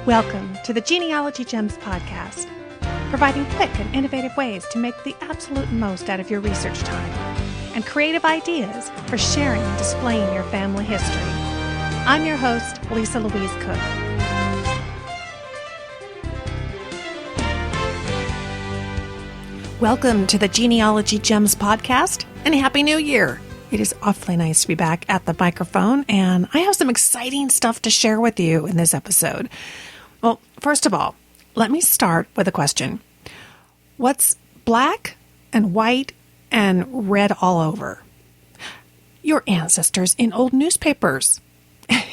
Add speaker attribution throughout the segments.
Speaker 1: Welcome to the Genealogy Gems Podcast, providing quick and innovative ways to make the absolute most out of your research time and creative ideas for sharing and displaying your family history. I'm your host, Louise Cooke. Welcome to the Genealogy Gems Podcast, and Happy New Year! It is awfully nice to be back at the microphone, and I have some exciting stuff to share with you in this episode. Well, first of all, let me start with a question. What's black and white and red all over? Your ancestors in old newspapers.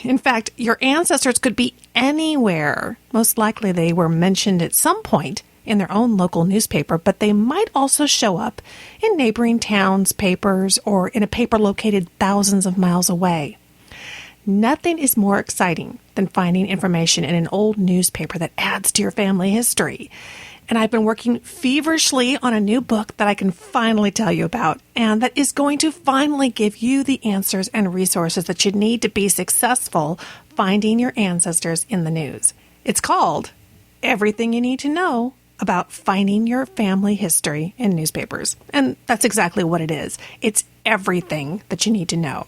Speaker 1: In fact, your ancestors could be anywhere. Most likely they were mentioned at some point in their own local newspaper, but they might also show up in neighboring towns' papers or in a paper located thousands of miles away. Nothing is more exciting than finding information in an old newspaper that adds to your family history. And I've been working feverishly on a new book that I can finally tell you about, and that is going to finally give you the answers and resources that you need to be successful finding your ancestors in the news. It's called Everything You Need to Know About Finding Your Family History in Newspapers. And that's exactly what it is. It's everything that you need to know.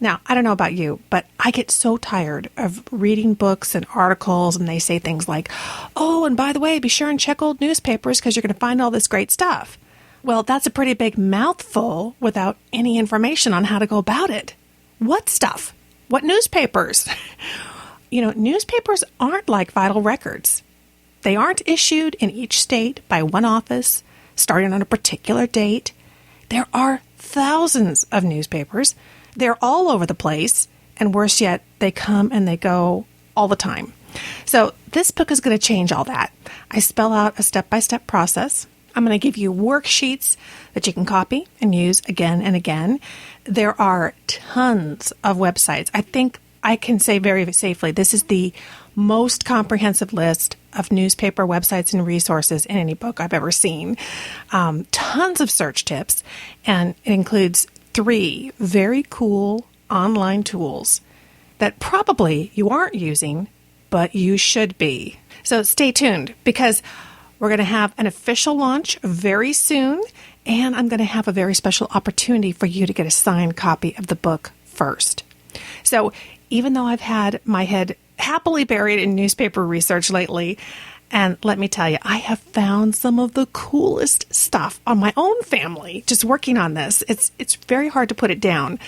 Speaker 1: Now, I don't know about you, but I get so tired of reading books and articles, and they say things like, oh, and by the way, be sure and check old newspapers because you're going to find all this great stuff. Well, that's a pretty big mouthful without any information on how to go about it. What stuff? What newspapers? Newspapers aren't like vital records. They aren't issued in each state by one office, starting on a particular date. There are thousands of newspapers. They're all over the place, and worse yet, they come and they go all the time. So this book is going to change all that. I spell out a step-by-step process. I'm going to give you worksheets that you can copy and use again and again. There are tons of websites. I think I can say very safely this is the most comprehensive list of newspaper websites and resources in any book I've ever seen. Tons of search tips, and it includes 3 very cool online tools that probably you aren't using, but you should be. So stay tuned, because we're going to have an official launch very soon, and I'm going to have a very special opportunity for you to get a signed copy of the book first. So even though I've had my head happily buried in newspaper research lately, and let me tell you, I have found some of the coolest stuff on my own family just working on this. It's very hard to put it down.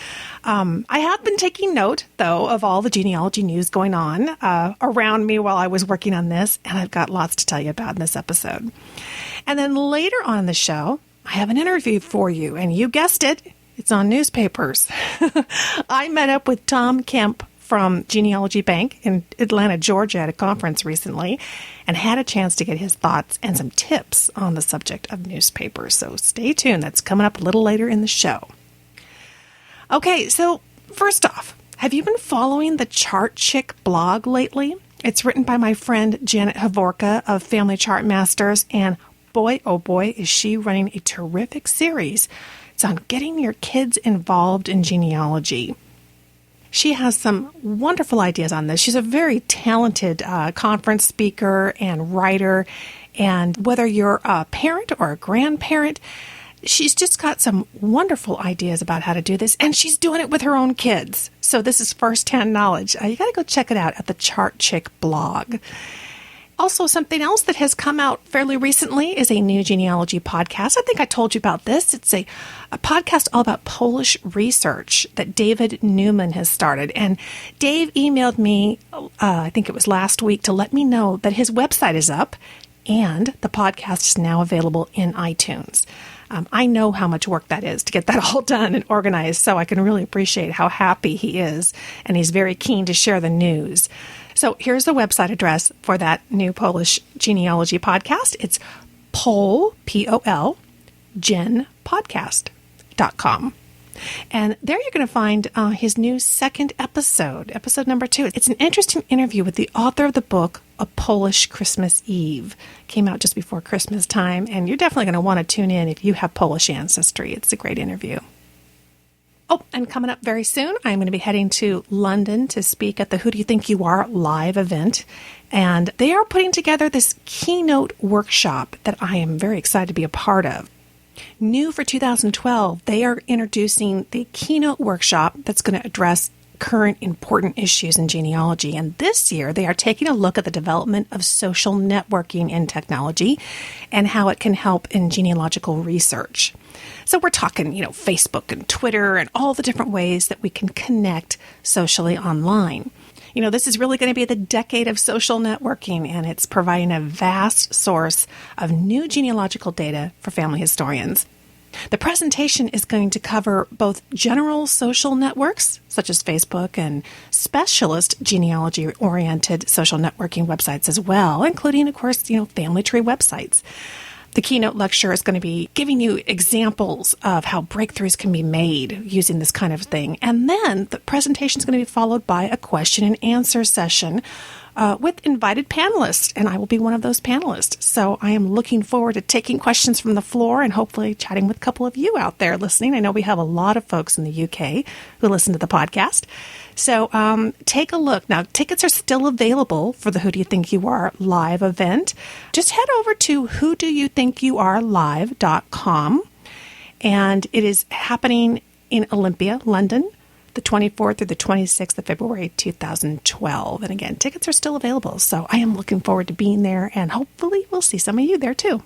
Speaker 1: I have been taking note, though, of all the genealogy news going on around me while I was working on this, and I've got lots to tell you about in this episode. And then later on in the show, I have an interview for you, and you guessed it, it's on newspapers. I met up with Tom Kemp from Genealogy Bank in Atlanta, Georgia at a conference recently, and had a chance to get his thoughts and some tips on the subject of newspapers. So stay tuned. That's coming up a little later in the show. Okay, so first off, have you been following the Chart Chick blog lately? It's written by my friend Janet Havorka of Family Chart Masters, and boy, oh boy, is she running a terrific series. It's on getting your kids involved in genealogy. She has some wonderful ideas on this. She's a very talented conference speaker and writer, and whether you're a parent or a grandparent, she's just got some wonderful ideas about how to do this, and she's doing it with her own kids. So this is firsthand knowledge. You got to go check it out at the Chart Chick blog. Also, something else that has come out fairly recently is a new genealogy podcast. I think I told you about this. It's a podcast all about Polish research that David Newman has started. And Dave emailed me, I think it was last week, to let me know that his website is up and the podcast is now available in iTunes. I know how much work that is to get that all done and organized, so I can really appreciate how happy he is, and he's very keen to share the news. So here's the website address for that new Polish genealogy podcast. It's Pol, P-O-L, genpodcast.com. And there you're going to find his new second episode number 2. It's an interesting interview with the author of the book, A Polish Christmas Eve. Came out just before Christmas time, and you're definitely going to want to tune in if you have Polish ancestry. It's a great interview. Oh, and coming up very soon, I'm going to be heading to London to speak at the Who Do You Think You Are live event. And they are putting together this keynote workshop that I am very excited to be a part of. New for 2012, they are introducing the keynote workshop that's going to address current important issues in genealogy. And this year, they are taking a look at the development of social networking in technology and how it can help in genealogical research. So we're talking, Facebook and Twitter and all the different ways that we can connect socially online. This is really going to be the decade of social networking, and it's providing a vast source of new genealogical data for family historians. The presentation is going to cover both general social networks, such as Facebook, and specialist genealogy-oriented social networking websites as well, including, of course, family tree websites. The keynote lecture is going to be giving you examples of how breakthroughs can be made using this kind of thing. And then the presentation is going to be followed by a question and answer session with invited panelists, and I will be one of those panelists. So I am looking forward to taking questions from the floor and hopefully chatting with a couple of you out there listening. I know we have a lot of folks in the UK who listen to the podcast. So take a look. Now, tickets are still available for the Who Do You Think You Are live event. Just head over to whodouyouthinkyouarelive.com, and it is happening in Olympia, London, the 24th through the 26th of February, 2012. And again, tickets are still available. So I am looking forward to being there, and hopefully we'll see some of you there too.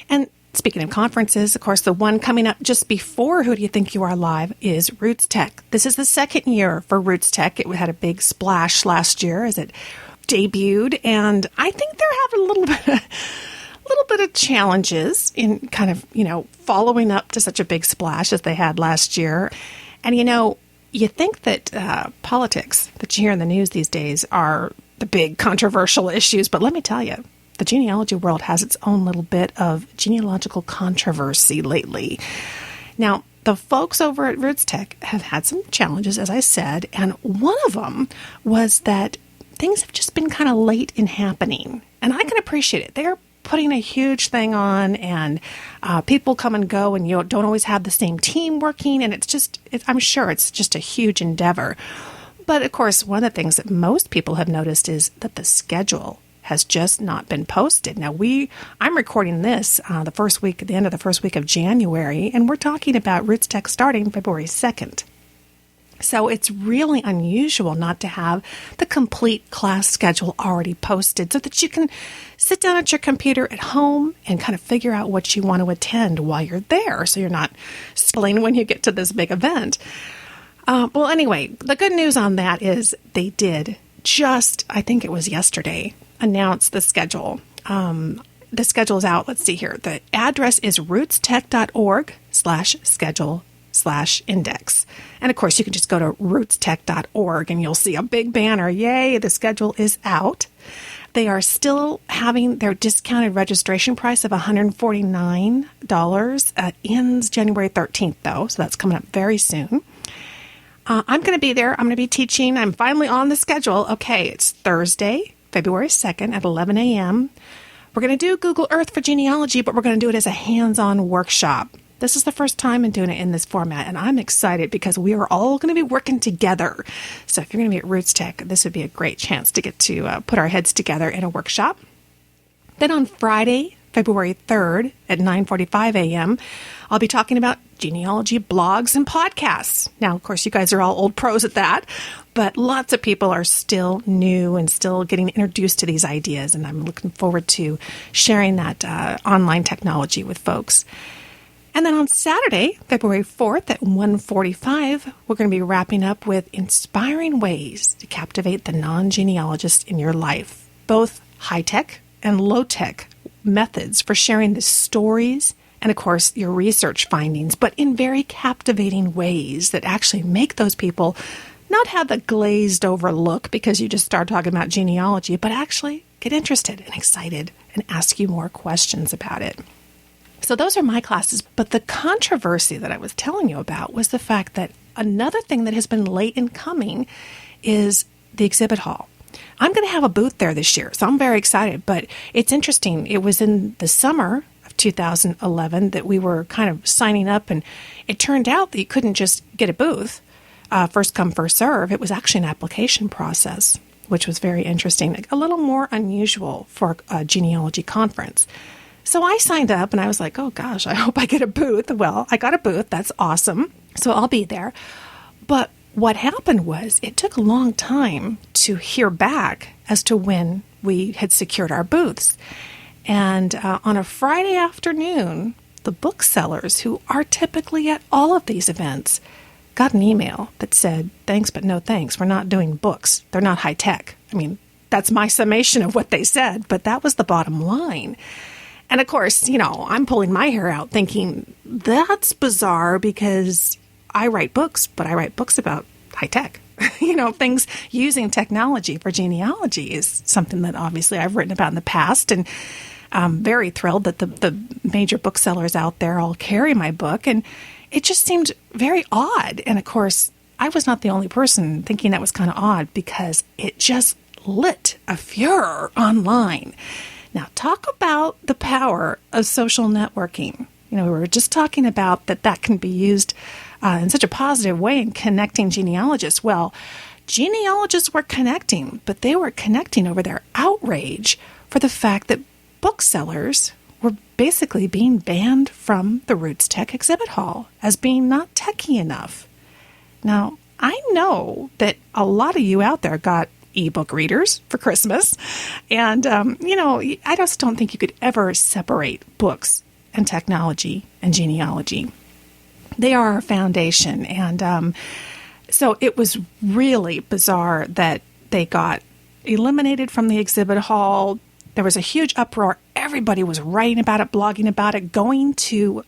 Speaker 1: And speaking of conferences, of course, the one coming up just before Who Do You Think You Are Live is Roots Tech. This is the second year for Roots Tech. It had a big splash last year as it debuted, and I think they're having a little bit of challenges in kind of, following up to such a big splash as they had last year. And, you think that politics that you hear in the news these days are the big controversial issues, but let me tell you, the genealogy world has its own little bit of genealogical controversy lately. Now, the folks over at Roots Tech have had some challenges, as I said, and one of them was that things have just been kind of late in happening. And I can appreciate it. They're putting a huge thing on, and people come and go, and you don't always have the same team working, and I'm sure it's just a huge endeavor. But of course, one of the things that most people have noticed is that the schedule has just not been posted. Now, I'm recording this the end of the first week of January, and we're talking about Roots Tech starting February 2nd. So it's really unusual not to have the complete class schedule already posted so that you can sit down at your computer at home and kind of figure out what you want to attend while you're there, so you're not spilling when you get to this big event. Well, anyway, the good news on that is they did just, I think it was yesterday, announce the schedule. The schedule is out. Let's see here. The address is rootstech.org/schedule/index. And of course, you can just go to rootstech.org and you'll see a big banner. Yay, the schedule is out. They are still having their discounted registration price of $149. Ends January 13th, though, so that's coming up very soon. I'm going to be there. I'm going to be teaching. I'm finally on the schedule. Okay, it's Thursday, February 2nd at 11 a.m. We're going to do Google Earth for genealogy, but we're going to do it as a hands-on workshop. This is the first time in doing it in this format, and I'm excited because we are all going to be working together. So if you're going to be at Roots Tech, this would be a great chance to get to put our heads together in a workshop. Then on Friday, February 3rd at 9:45 a.m., I'll be talking about genealogy blogs and podcasts. Now, of course, you guys are all old pros at that, but lots of people are still new and still getting introduced to these ideas, and I'm looking forward to sharing that online technology with folks. And then on Saturday, February 4th at 1:45, we're going to be wrapping up with inspiring ways to captivate the non-genealogist in your life, both high-tech and low-tech methods for sharing the stories and, of course, your research findings, but in very captivating ways that actually make those people not have the glazed over look because you just start talking about genealogy, but actually get interested and excited and ask you more questions about it. So those are my classes, but the controversy that I was telling you about was the fact that another thing that has been late in coming is the exhibit hall. I'm going to have a booth there this year, so I'm very excited, but it's interesting. It was in the summer of of 2011 that we were kind of signing up, and it turned out that you couldn't just get a booth, first come, first serve. It was actually an application process, which was very interesting, a little more unusual for a genealogy conference. So I signed up and I was like, oh gosh, I hope I get a booth. Well, I got a booth. That's awesome. So I'll be there. But what happened was it took a long time to hear back as to when we had secured our booths. And on a Friday afternoon, the booksellers who are typically at all of these events got an email that said, thanks, but no thanks. We're not doing books. They're not high tech. I mean, that's my summation of what they said, but that was the bottom line. And of course, I'm pulling my hair out thinking that's bizarre because I write books, but I write books about high tech. Things using technology for genealogy is something that obviously I've written about in the past. And I'm very thrilled that the major booksellers out there all carry my book. And it just seemed very odd. And of course, I was not the only person thinking that was kind of odd because it just lit a furor online. Now, talk about the power of social networking. We were just talking about that can be used in such a positive way in connecting genealogists. Well, genealogists were connecting, but they were connecting over their outrage for the fact that booksellers were basically being banned from the Roots Tech exhibit hall as being not techy enough. Now, I know that a lot of you out there got ebook readers for Christmas. And, I just don't think you could ever separate books and technology and genealogy. They are our foundation. And so it was really bizarre that they got eliminated from the exhibit hall. There was a huge uproar. Everybody was writing about it, blogging about it, going to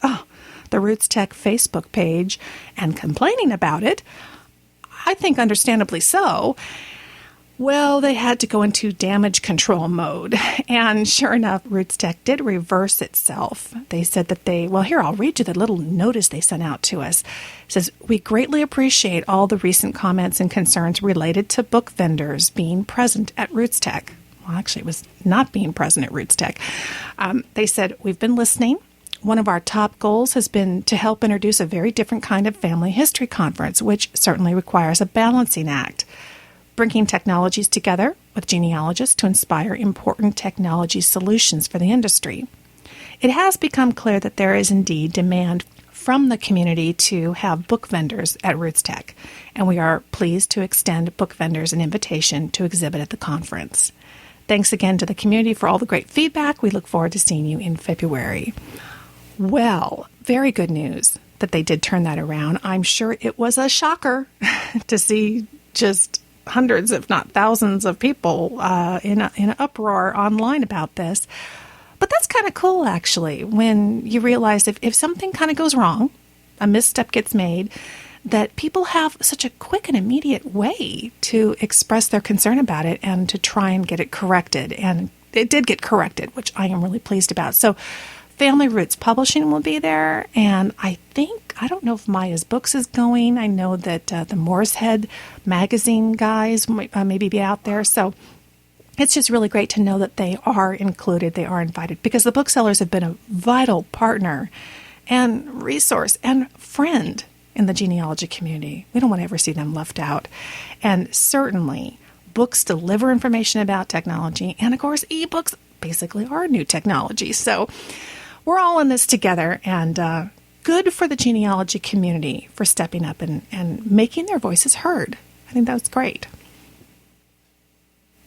Speaker 1: the Roots Tech Facebook page and complaining about it. I think understandably so. Well, they had to go into damage control mode. And sure enough, Roots Tech did reverse itself. They said that here, I'll read you the little notice they sent out to us. It says, we greatly appreciate all the recent comments and concerns related to book vendors being present at Roots Tech. Well, actually, it was not being present at Roots Tech. They said, we've been listening. One of our top goals has been to help introduce a very different kind of family history conference, which certainly requires a balancing act. Bringing technologies together with genealogists to inspire important technology solutions for the industry. It has become clear that there is indeed demand from the community to have book vendors at Roots Tech, and we are pleased to extend book vendors an invitation to exhibit at the conference. Thanks again to the community for all the great feedback. We look forward to seeing you in February. Well, very good news that they did turn that around. I'm sure it was a shocker to see just hundreds, if not thousands of people in an uproar online about this. But that's kind of cool, actually, when you realize if something kind of goes wrong, a misstep gets made, that people have such a quick and immediate way to express their concern about it and to try and get it corrected. And it did get corrected, which I am really pleased about. So Family Roots Publishing will be there, and I don't know if Maya's Books is going. I know that the Morse Head magazine guys might maybe be out there. So it's just really great to know that they are included, they are invited, because the booksellers have been a vital partner and resource and friend in the genealogy community. We don't want to ever see them left out. And certainly, books deliver information about technology, and of course, ebooks basically are new technology. So we're all in this together, and good for the genealogy community for stepping up and making their voices heard. I think that's great.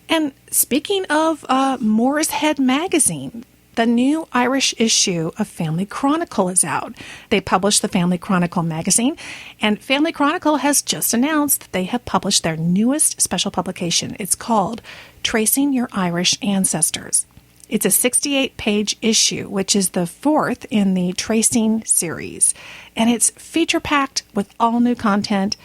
Speaker 1: And speaking of Morse Head magazine, the new Irish issue of Family Chronicle is out. They published the Family Chronicle magazine, and Family Chronicle has just announced that they have published their newest special publication. It's called Tracing Your Irish Ancestors. It's a 68-page issue, which is the fourth in the Tracing series. And it's feature-packed with all new content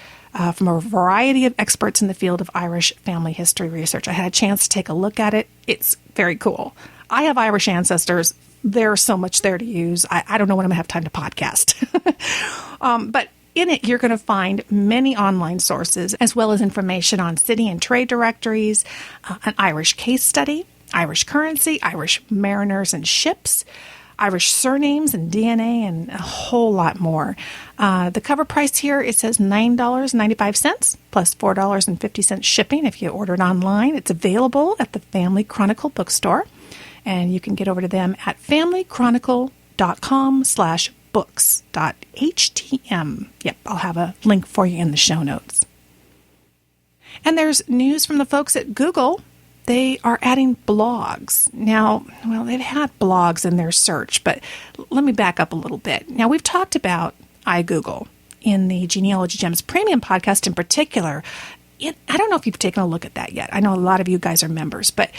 Speaker 1: from a variety of experts in the field of Irish family history research. I had a chance to take a look at it. It's very cool. I have Irish ancestors. There's so much there to use. I don't know when I'm going to have time to podcast. But in it, you're going to find many online sources, as well as information on city and trade directories, an Irish case study, Irish currency, Irish mariners and ships, Irish surnames and DNA and a whole lot more. The cover price here, it says $9.95 plus $4.50 shipping if you order it online. It's available at the Family Chronicle bookstore, and you can get over to them at familychronicle.com/books.htm. Yep, I'll have a link for you in the show notes. And there's news from the folks at Google. They are adding blogs. Now, well, they've had blogs in their search, but let me back up a little bit. Now, we've talked about iGoogle in the Genealogy Gems Premium podcast in particular. I don't know if you've taken a look at that yet. I know a lot of you guys are members, but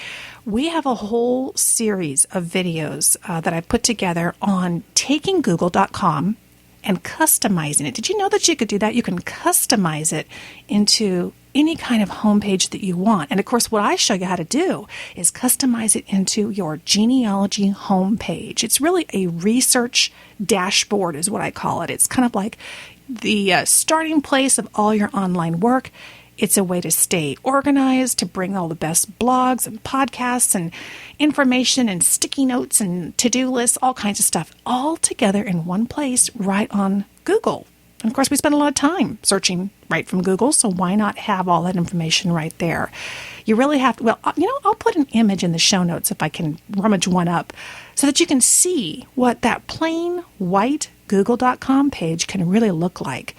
Speaker 1: we have a whole series of videos that I put together on taking Google.com and customizing it. Did you know that you could do that? You can customize it into any kind of homepage that you want. And of course, what I show you how to do is customize it into your genealogy homepage. It's really a research dashboard is what I call it. It's kind of like the starting place of all your online work. It's a way to stay organized, to bring all the best blogs and podcasts and information and sticky notes and to-do lists, all kinds of stuff, all together in one place right on Google. And of course, we spend a lot of time searching right from Google, so why not have all that information right there? You really have to, well, I'll put an image in the show notes if I can rummage one up so that you can see what that plain white Google.com page can really look like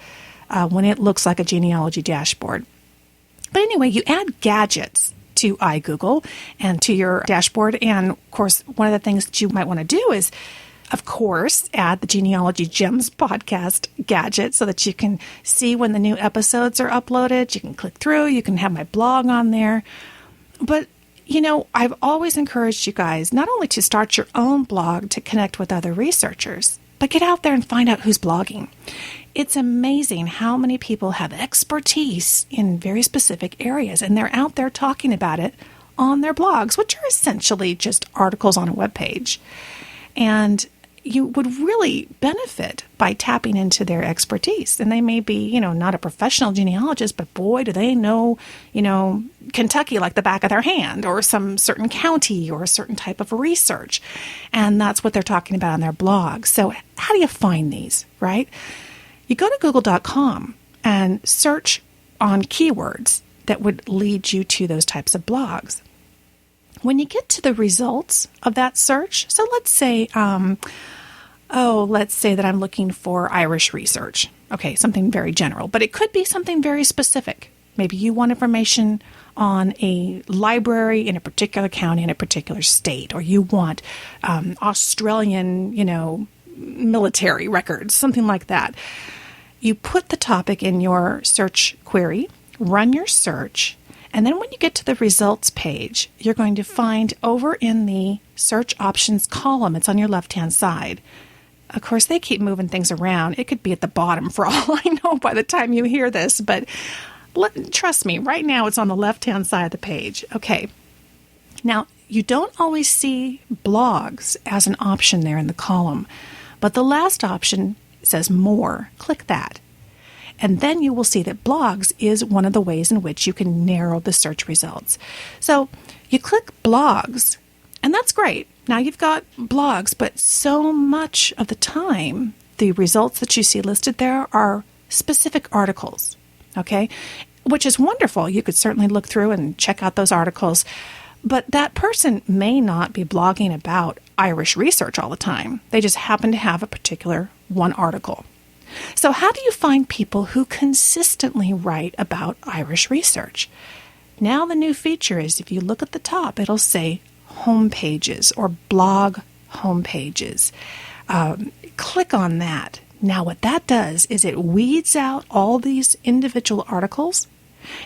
Speaker 1: when it looks like a genealogy dashboard. But anyway, you add gadgets to iGoogle and to your dashboard. And of course, one of the things that you might want to do is, of course, add the Genealogy Gems podcast gadget so that you can see when the new episodes are uploaded. You can click through. You can have my blog on there. But, I've always encouraged you guys not only to start your own blog to connect with other researchers, but get out there and find out who's blogging. It's amazing how many people have expertise in very specific areas, and they're out there talking about it on their blogs, which are essentially just articles on a webpage. And you would really benefit by tapping into their expertise. And they may be, not a professional genealogist, but boy, do they know, Kentucky like the back of their hand, or some certain county or a certain type of research. And that's what they're talking about on their blog. So how do you find these, right? You go to google.com and search on keywords that would lead you to those types of blogs. When you get to the results of that search, so let's say that I'm looking for Irish research. Okay, something very general, but it could be something very specific. Maybe you want information on a library in a particular county in a particular state, or you want Australian, military records, something like that. You put the topic in your search query, run your search, and then when you get to the results page, you're going to find over in the search options column, it's on your left-hand side. Of course, they keep moving things around. It could be at the bottom for all I know by the time you hear this, but trust me, right now it's on the left-hand side of the page. Okay. Now, you don't always see blogs as an option there in the column, but the last option says more. Click that. And then you will see that blogs is one of the ways in which you can narrow the search results. So you click blogs, and that's great. Now you've got blogs, but so much of the time, the results that you see listed there are specific articles, okay? Which is wonderful. You could certainly look through and check out those articles, but that person may not be blogging about Irish research all the time. They just happen to have a particular one article. So how do you find people who consistently write about Irish research? Now the new feature is if you look at the top, it'll say homepages or blog homepages. Click on that. Now what that does is it weeds out all these individual articles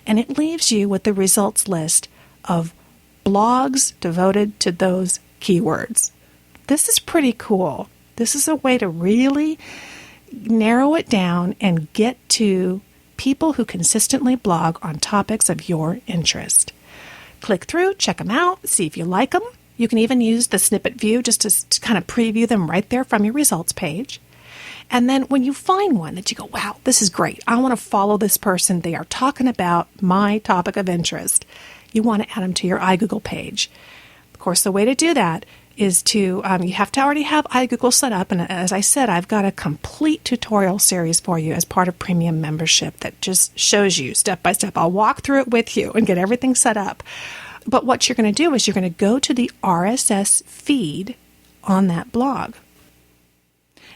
Speaker 1: and it leaves you with the results list of blogs devoted to those keywords. This is pretty cool. This is a way to really narrow it down and get to people who consistently blog on topics of your interest. Click through, check them out, see if you like them. You can even use the snippet view just to kind of preview them right there from your results page. And then when you find one that you go, wow, this is great. I want to follow this person. They are talking about my topic of interest. You want to add them to your iGoogle page. Of course, the way to do that is to, you have to already have iGoogle set up. And as I said, I've got a complete tutorial series for you as part of premium membership that just shows you step by step. I'll walk through it with you and get everything set up. But what you're going to do is you're going to go to the RSS feed on that blog.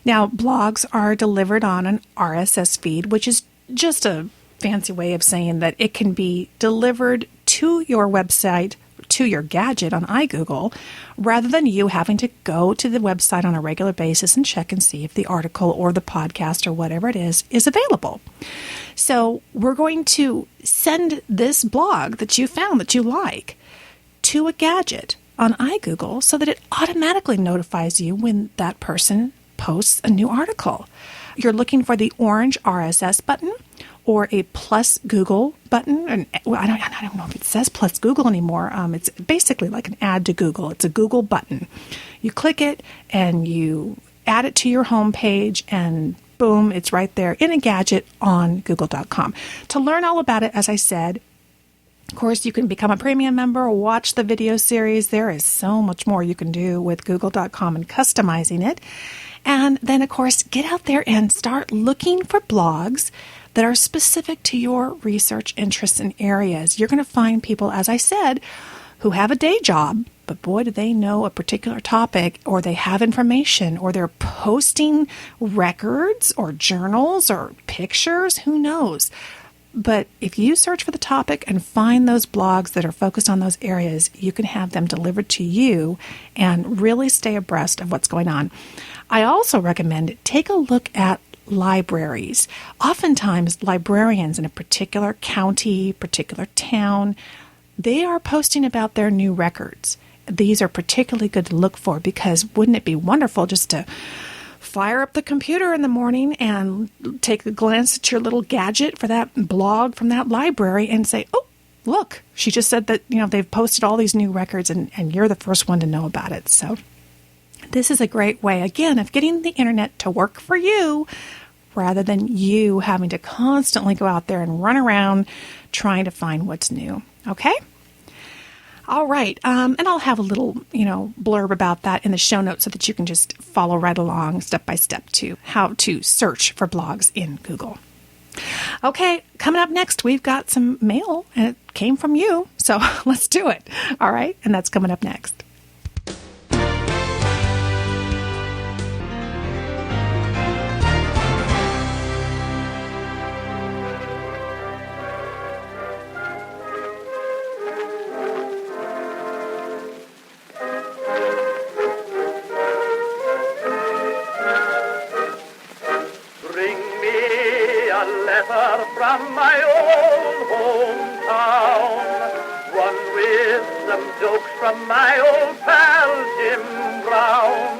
Speaker 1: Now, blogs are delivered on an RSS feed, which is just a fancy way of saying that it can be delivered to your website, to your gadget on iGoogle, rather than you having to go to the website on a regular basis and check and see if the article or the podcast or whatever it is available. So we're going to send this blog that you found that you like to a gadget on iGoogle so that it automatically notifies you when that person posts a new article. You're looking for the orange RSS button or a plus Google button. And well, I don't know if it says plus Google anymore. It's basically like an add to Google. It's a Google button. You click it and you add it to your home page, and boom, it's right there in a gadget on google.com. To learn all about it, as I said, of course, you can become a premium member or watch the video series. There is so much more you can do with google.com and customizing it. And then, of course, get out there and start looking for blogs that are specific to your research interests and areas. You're going to find people, as I said, who have a day job, but boy, do they know a particular topic, or they have information, or they're posting records or journals or pictures, who knows? But if you search for the topic and find those blogs that are focused on those areas, you can have them delivered to you and really stay abreast of what's going on. I also recommend take a look at libraries. Oftentimes, librarians in a particular county, particular town, they are posting about their new records. These are particularly good to look for because wouldn't it be wonderful just to fire up the computer in the morning and take a glance at your little gadget for that blog from that library and say, oh, look, she just said that, they've posted all these new records and you're the first one to know about it. So this is a great way, again, of getting the internet to work for you rather than you having to constantly go out there and run around trying to find what's new. Okay? All right. And I'll have a little, blurb about that in the show notes so that you can just follow right along step by step to how to search for blogs in Google. Okay. Coming up next, we've got some mail and it came from you. So let's do it. All right. And that's coming up next.
Speaker 2: From my old hometown, one with some jokes from my old pal Jim Brown.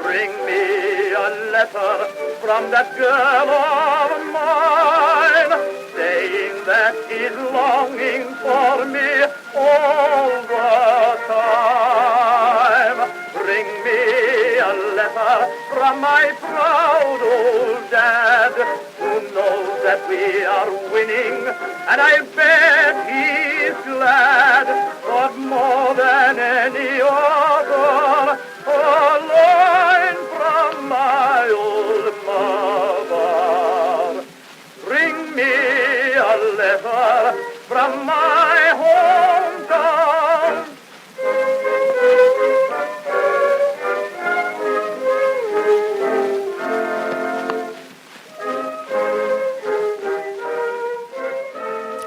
Speaker 2: Bring me a letter from that girl of mine, saying that she's longing for me all the time. Bring me a letter from my proud old dad, who knows that we are winning, and I bet he's glad. But more than any other, a line from my old mother. Bring me a letter from my hometown.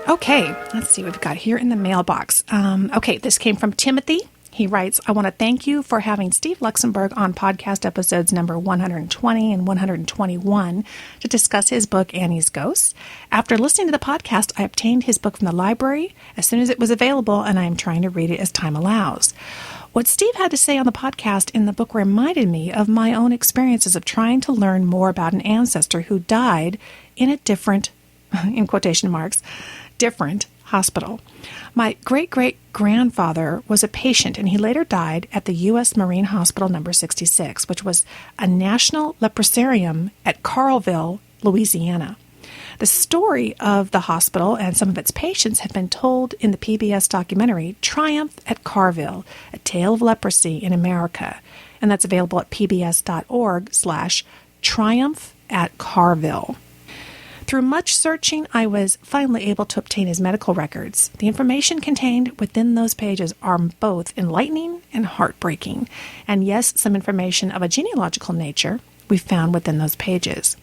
Speaker 1: Okay, let's see what we've got here in the mailbox. Okay, this came from Timothy. He writes, I want to thank you for having Steve Luxenberg on podcast episodes number 120 and 121 to discuss his book, Annie's Ghosts. After listening to the podcast, I obtained his book from the library as soon as it was available, and I am trying to read it as time allows. What Steve had to say on the podcast in the book reminded me of my own experiences of trying to learn more about an ancestor who died in a different, in quotation marks, different hospital. My great-great-grandfather was a patient, and he later died at the U.S. Marine Hospital number 66, which was a national leprosarium at Carlville, Louisiana. The story of the hospital and some of its patients have been told in the PBS documentary Triumph at Carville, A Tale of Leprosy in America. And that's available at pbs.org/Triumph at Carville. Through much searching, I was finally able to obtain his medical records. The information contained within those pages are both enlightening and heartbreaking. And yes, some information of a genealogical nature we found within those pages.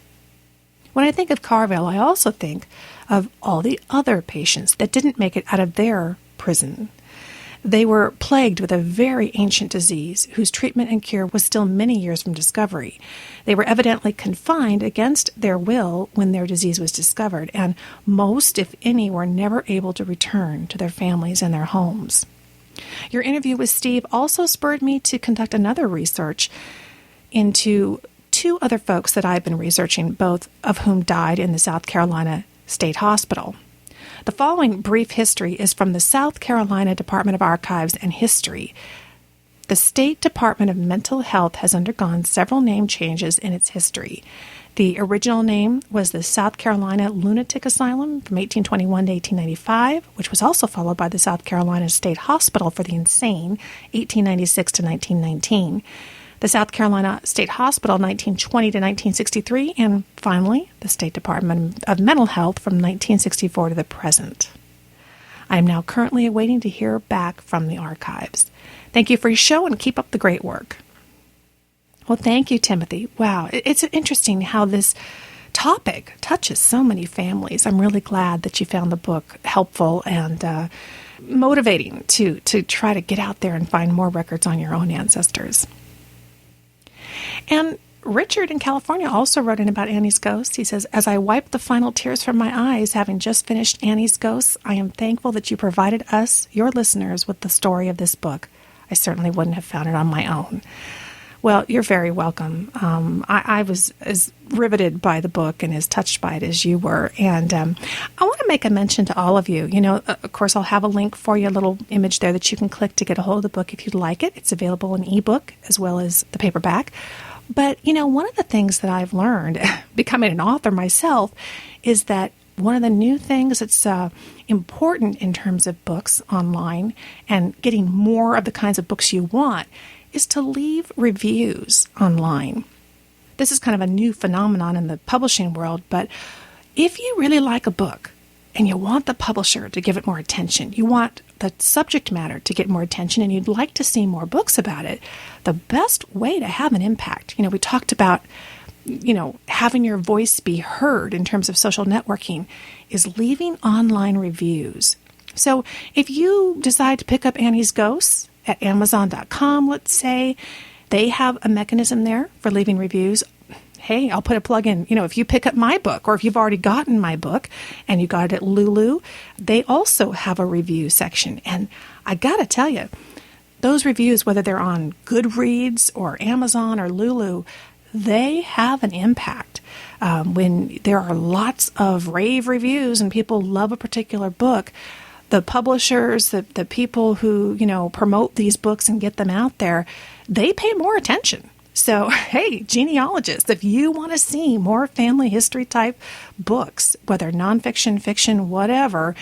Speaker 1: When I think of Carville, I also think of all the other patients that didn't make it out of their prison. They were plagued with a very ancient disease whose treatment and cure was still many years from discovery. They were evidently confined against their will when their disease was discovered, and most, if any, were never able to return to their families and their homes. Your interview with Steve also spurred me to conduct another research into two other folks that I've been researching, both of whom died in the South Carolina State Hospital. The following brief history is from the South Carolina Department of Archives and History. The State Department of Mental Health has undergone several name changes in its history. The original name was the South Carolina Lunatic Asylum from 1821 to 1895, which was also followed by the South Carolina State Hospital for the Insane, 1896 to 1919. The South Carolina State Hospital, 1920 to 1963, and finally, the State Department of Mental Health from 1964 to the present. I am now currently awaiting to hear back from the archives. Thank you for your show and keep up the great work. Well, thank you, Timothy. Wow, it's interesting how this topic touches so many families. I'm really glad that you found the book helpful and motivating to try to get out there and find more records on your own ancestors. And Richard in California also wrote in about Annie's Ghost. He says, as I wipe the final tears from my eyes, having just finished Annie's Ghost, I am thankful that you provided us, your listeners, with the story of this book. I certainly wouldn't have found it on my own. Well, you're very welcome. I was as riveted by the book and as touched by it as you were. And I want to make a mention to all of you. You know, of course, I'll have a link for you, a little image there that you can click to get a hold of the book if you'd like it. It's available in ebook as well as the paperback. But, you know, one of the things that I've learned, becoming an author myself, is that one of the new things that's important in terms of books online and getting more of the kinds of books you want is to leave reviews online. This is kind of a new phenomenon in the publishing world, but if you really like a book and you want the publisher to give it more attention, you want the subject matter to get more attention, and you'd like to see more books about it, the best way to have an impact, we talked about, having your voice be heard in terms of social networking, is leaving online reviews. So if you decide to pick up Annie's Ghosts at Amazon.com, let's say, they have a mechanism there for leaving reviews. Hey, I'll put a plug in. If you pick up my book, or if you've already gotten my book and you got it at Lulu, they also have a review section. And I got to tell you, those reviews, whether they're on Goodreads or Amazon or Lulu, they have an impact. When there are lots of rave reviews and people love a particular book, the publishers, the people who, promote these books and get them out there, they pay more attention. So, hey, genealogists, if you want to see more family history type books, whether nonfiction, fiction, whatever,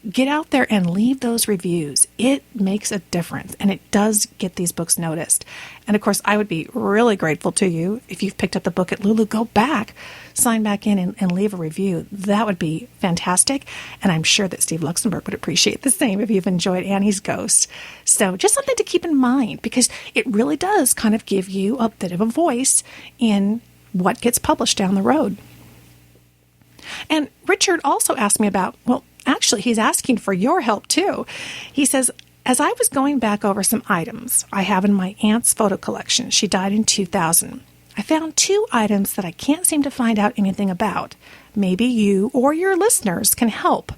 Speaker 1: get out there and leave those reviews. It makes a difference, and it does get these books noticed. And of course, I would be really grateful to you if you've picked up the book at Lulu, go back, sign back in and leave a review. That would be fantastic. And I'm sure that Steve Luxembourg would appreciate the same if you've enjoyed Annie's Ghost. So just something to keep in mind, because it really does kind of give you a bit of a voice in what gets published down the road. And Richard also asked me about, actually, he's asking for your help too. He says, as I was going back over some items I have in my aunt's photo collection, she died in 2000, I found two items that I can't seem to find out anything about. Maybe you or your listeners can help.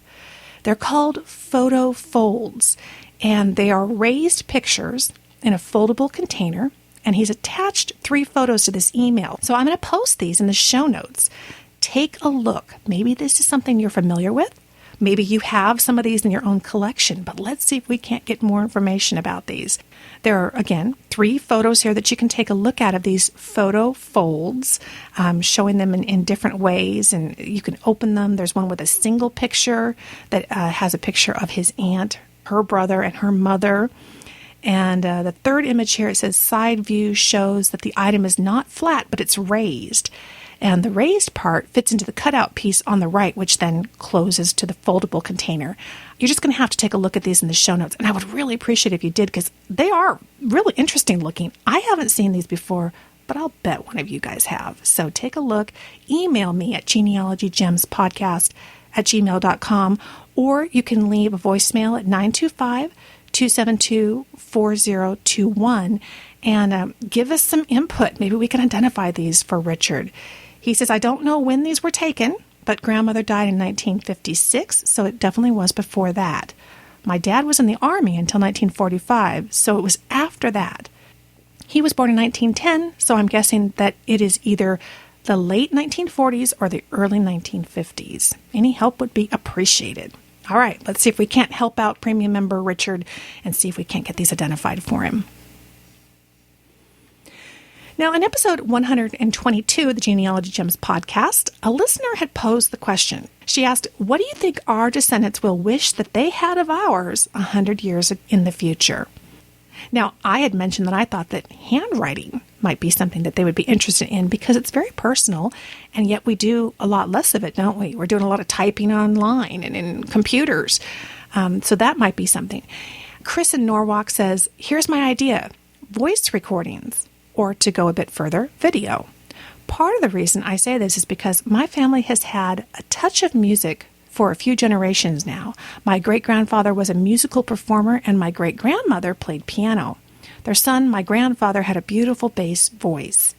Speaker 1: They're called photo folds, and they are raised pictures in a foldable container, and he's attached 3 photos to this email. So I'm going to post these in the show notes. Take a look. Maybe this is something you're familiar with. Maybe you have some of these in your own collection, but let's see if we can't get more information about these. There are, again, 3 photos here that you can take a look at of these photo folds, showing them in different ways, and you can open them. There's one with a single picture that has a picture of his aunt, her brother, and her mother. And the third image here, it says side view shows that the item is not flat, but it's raised. And the raised part fits into the cutout piece on the right, which then closes to the foldable container. You're just going to have to take a look at these in the show notes. And I would really appreciate it if you did, because they are really interesting looking. I haven't seen these before, but I'll bet one of you guys have. So take a look. Email me at genealogygemspodcast@gmail.com, or you can leave a voicemail at 925-272-4021 and give us some input. Maybe we can identify these for Richard. He says, I don't know when these were taken, but grandmother died in 1956, so it definitely was before that. My dad was in the Army until 1945, so it was after that. He was born in 1910, so I'm guessing that it is either the late 1940s or the early 1950s. Any help would be appreciated. All right, let's see if we can't help out premium member Richard and see if we can't get these identified for him. Now, in episode 122 of the Genealogy Gems podcast, a listener had posed the question. She asked, what do you think our descendants will wish that they had of ours 100 years in the future? Now, I had mentioned that I thought that handwriting might be something that they would be interested in because it's very personal, and yet we do a lot less of it, don't we? We're doing a lot of typing online and in computers, so that might be something. Chris in Norwalk says, here's my idea, voice recordings. Or to go a bit further, video. Part of the reason I say this is because my family has had a touch of music for a few generations now. My great-grandfather was a musical performer, and my great-grandmother played piano. Their son, my grandfather, had a beautiful bass voice.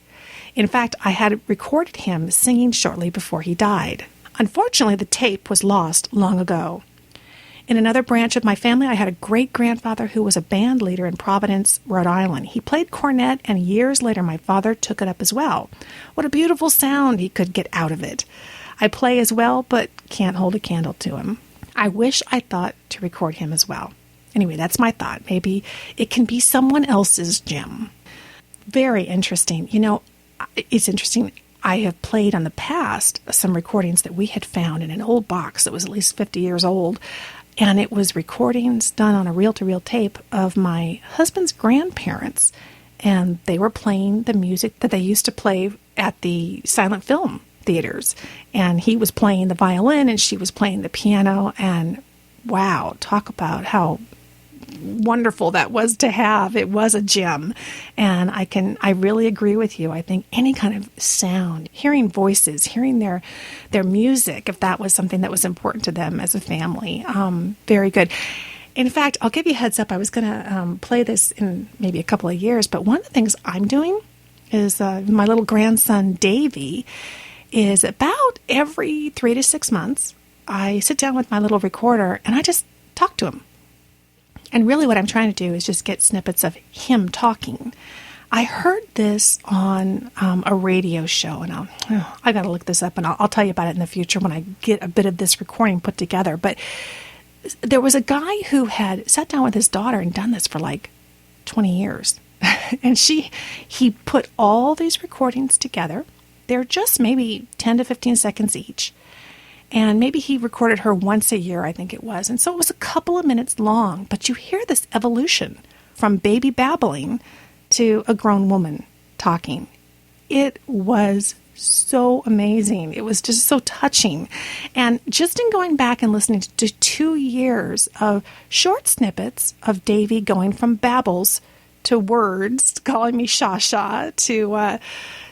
Speaker 1: In fact, I had recorded him singing shortly before he died. Unfortunately, the tape was lost long ago. In another branch of my family, I had a great-grandfather who was a band leader in Providence, Rhode Island. He played cornet, and years later my father took it up as well. What a beautiful sound he could get out of it. I play as well, but can't hold a candle to him. I wish I thought to record him as well. Anyway, that's my thought. Maybe it can be someone else's gem. Very interesting. You know, it's interesting. I have played in the past some recordings that we had found in an old box that was at least 50 years old. And it was recordings done on a reel-to-reel tape of my husband's grandparents. And they were playing the music that they used to play at the silent film theaters. And he was playing the violin and she was playing the piano. And wow, talk about how wonderful that was to have. It was a gem. And I really agree with you. I think any kind of sound, hearing voices, hearing their music, if that was something that was important to them as a family, very good. In fact, I'll give you a heads up. I was going to play this in maybe a couple of years, but one of the things I'm doing is my little grandson, Davy, is about every 3 to 6 months, I sit down with my little recorder and I just talk to him. And really what I'm trying to do is just get snippets of him talking. I heard this on a radio show, and I got to look this up, and I'll tell you about it in the future when I get a bit of this recording put together. But there was a guy who had sat down with his daughter and done this for like 20 years. And he put all these recordings together. They're just maybe 10 to 15 seconds each. And maybe he recorded her once a year, I think it was. And so it was a couple of minutes long. But you hear this evolution from baby babbling to a grown woman talking. It was so amazing. It was just so touching. And just in going back and listening to 2 years of short snippets of Davy going from babbles to words, calling me Shasha, to